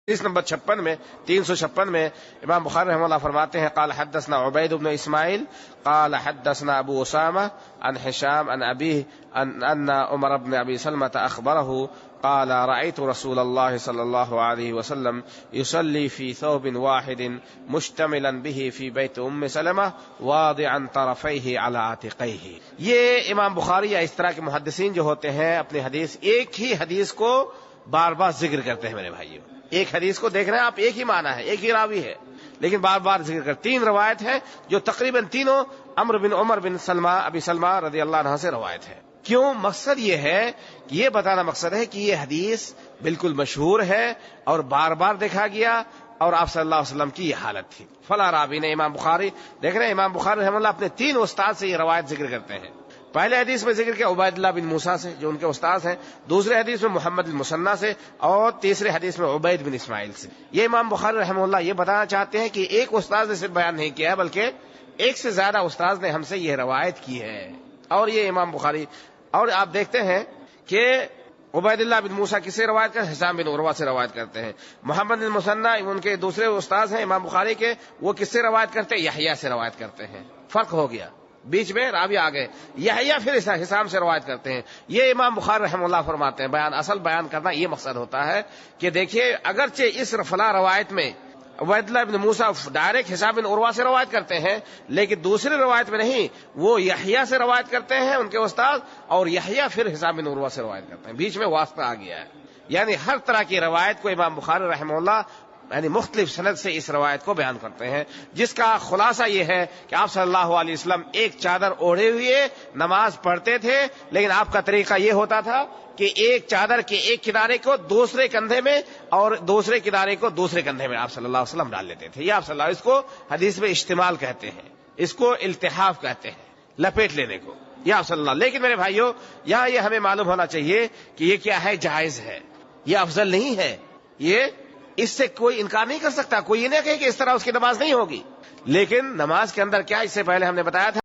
حدیث نمبر 56 میں 356 میں امام بخاری رحمہ اللہ فرماتے ہیں قال حدثنا عبید بن اسماعیل قال حدثنا ابو اسامہ عن هشام عن ابيه ان عمر بن ابي سلمة اخبره قال رأيت رسول الله صلى الله عليه وسلم يصلي في ثوب واحد مشتملا به في بيت ام سلمة واضعا طرفيه على عاتقيه. یہ امام بخاری یا اس طرح کے محدثین جو ہوتے ہیں اپنی حدیث ایک ہی حدیث کو بار بار ذکر کرتے ہیں. میرے بھائیو، ایک حدیث کو دیکھ رہے ہیں آپ، ایک ہی معنی ہے، ایک ہی راوی ہے، لیکن بار بار ذکر کر. 3 روایت ہیں جو تقریباً تینوں عمرو بن عمر بن سلمہ ابی سلمہ رضی اللہ عنہ سے روایت ہے. کیوں؟ مقصد یہ ہے کہ یہ بتانا مقصد ہے کہ یہ حدیث بالکل مشہور ہے اور بار بار دیکھا گیا اور آپ صلی اللہ علیہ وسلم کی یہ حالت تھی. فلاں راوی نے امام بخاری دیکھ رہے ہیں، امام بخاری رحمہ اللہ اپنے 3 استاد سے یہ روایت ذکر کرتے ہیں. پہلے حدیث میں ذکر کیا عبید اللہ بن موسیٰ سے جو ان کے استاد ہیں، دوسرے حدیث میں محمد المثنی سے، اور تیسرے حدیث میں عبید بن اسماعیل سے. یہ امام بخاری رحمہ اللہ یہ بتانا چاہتے ہیں کہ ایک استاد نے صرف بیان نہیں کیا ہے بلکہ ایک سے زیادہ استاد نے ہم سے یہ روایت کی ہے. اور یہ امام بخاری، اور آپ دیکھتے ہیں کہ عبید اللہ بن موسیٰ کس سے روایت کرتے ہیں؟ ہشام بن عروہ سے روایت کرتے ہیں. محمد المثنی ان کے دوسرے استاد ہیں امام بخاری کے، وہ کس سے روایت کرتے ہیں؟ یحییٰ سے روایت کرتے ہیں. فرق ہو گیا، بیچ میں راوی آ گئے. یحییٰ پھر ہشام سے روایت کرتے ہیں. یہ امام بخاری رحمہ اللہ فرماتے ہیں اصل بیان کرنا یہ مقصد ہوتا ہے کہ دیکھیے اگرچہ اس فلاں روایت میں عبید اللہ بن موسیٰ ڈائریکٹ ہشام بن عروہ سے روایت کرتے ہیں، لیکن دوسری روایت میں نہیں، وہ یحییٰ سے روایت کرتے ہیں ان کے استاد، اور یحییٰ پھر ہشام بن عروہ سے روایت کرتے ہیں. بیچ میں واسطہ آ گیا ہے. یعنی ہر طرح کی روایت کو امام بخاری رحمہ اللہ یعنی مختلف سند سے اس روایت کو بیان کرتے ہیں، جس کا خلاصہ یہ ہے کہ آپ صلی اللہ علیہ وسلم ایک چادر اوڑھے ہوئے نماز پڑھتے تھے، لیکن آپ کا طریقہ یہ ہوتا تھا کہ ایک چادر کے ایک کنارے کو دوسرے کندھے میں اور دوسرے کنارے کو دوسرے کندھے میں آپ صلی اللہ علیہ وسلم ڈال لیتے تھے. یہ آپ صلی اللہ اس کو حدیث میں اشتمال کہتے ہیں، اس کو التحاف کہتے ہیں، لپیٹ لینے کو. یہ آپ صلی اللہ. لیکن میرے بھائیوں، یہاں یہ ہمیں معلوم ہونا چاہیے کہ یہ کیا ہے؟ جائز ہے، یہ افضل نہیں ہے. یہ اس سے کوئی انکار نہیں کر سکتا، کوئی یہ نہیں کہے کہ اس طرح اس کی نماز نہیں ہوگی. لیکن نماز کے اندر کیا، اس سے پہلے ہم نے بتایا تھا